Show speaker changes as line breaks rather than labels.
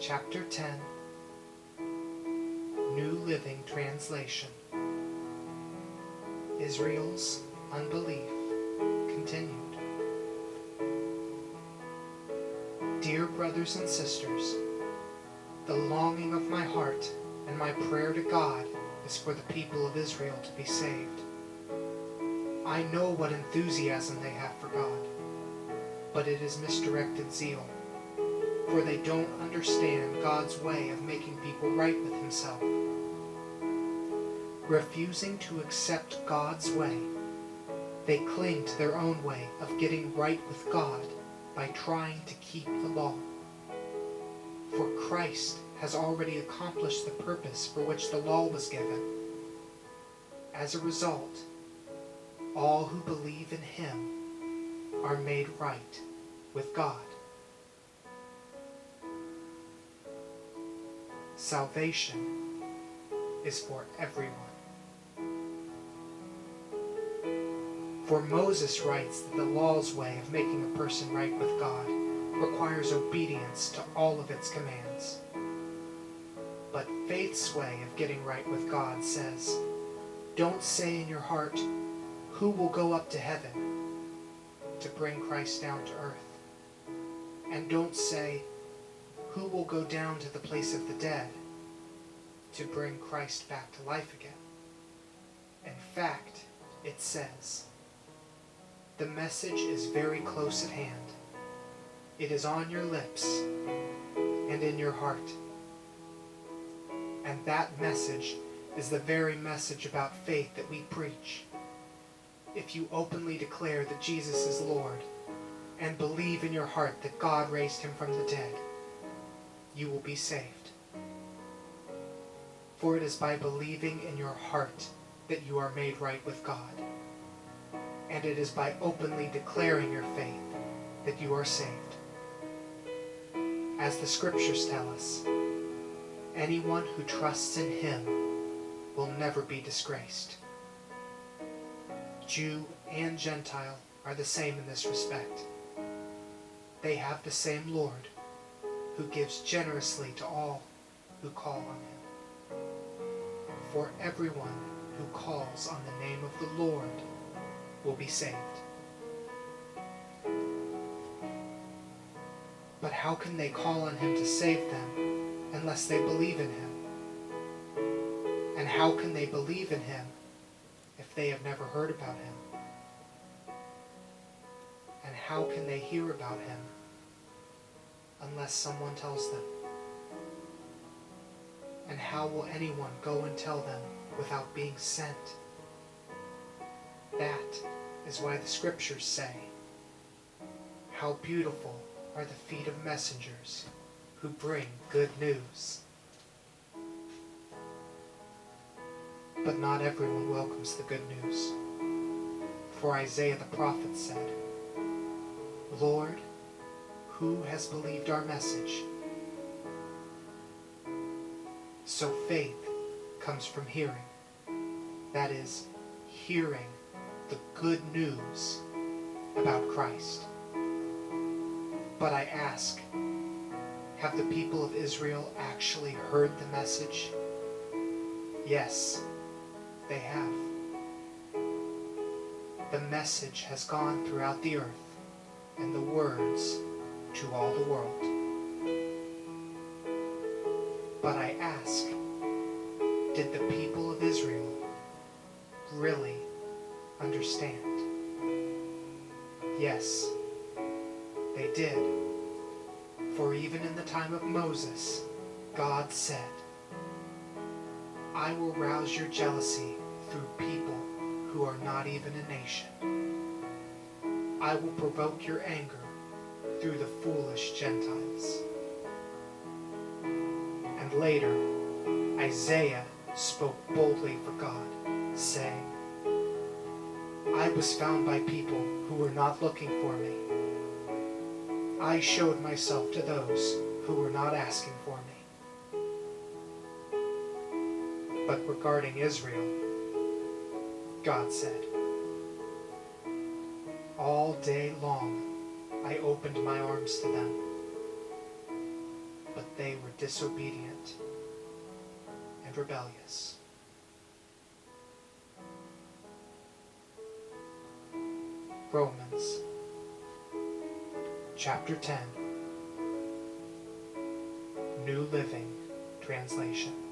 chapter 10, New Living Translation. Israel's unbelief continued. Dear brothers and sisters, the longing of my heart and my prayer to God is for the people of Israel to be saved. I know what enthusiasm they have for God, but it is misdirected zeal, for they don't understand God's way of making people right with Himself. Refusing to accept God's way, they cling to their own way of getting right with God by trying to keep the law. For Christ has already accomplished the purpose for which the law was given. As a result, all who believe in Him are made right with God. Salvation is for everyone. For Moses writes that the law's way of making a person right with God requires obedience to all of its commands. But faith's way of getting right with God says, don't say in your heart, who will go up to heaven to bring Christ down to earth? And don't say, who will go down to the place of the dead to bring Christ back to life again? In fact, it says, the message is very close at hand. It is on your lips and in your heart. And that message is the very message about faith that we preach. If you openly declare that Jesus is Lord and believe in your heart that God raised Him from the dead, you will be saved. For it is by believing in your heart that you are made right with God. And it is by openly declaring your faith that you are saved. As the scriptures tell us, anyone who trusts in Him will never be disgraced. Jew and Gentile are the same in this respect. They have the same Lord, who gives generously to all who call on Him. For everyone who calls on the name of the Lord will be saved. But how can they call on Him to save them unless they believe in Him? And how can they believe in Him if they have never heard about Him? And how can they hear about Him unless someone tells them? And how will anyone go and tell them without being sent? That is why the scriptures say, how beautiful are the feet of messengers who bring good news. But not everyone welcomes the good news. For Isaiah the prophet said, Lord, who has believed our message? So faith comes from hearing. That is, hearing the good news about Christ. But I ask, have the people of Israel actually heard the message? Yes, they have. The message has gone throughout the earth, and the words to all the world. But I ask, did the people of Israel really understand? Yes, they did. For even in the time of Moses, God said, I will rouse your jealousy through people who are not even a nation. I will provoke your anger through the foolish Gentiles. And later, Isaiah spoke boldly for God, saying, I was found by people who were not looking for me. I showed myself to those who were not asking for me. But regarding Israel, God said, all day long I opened my arms to them. but they were disobedient and rebellious. Romans chapter 10, New Living Translation.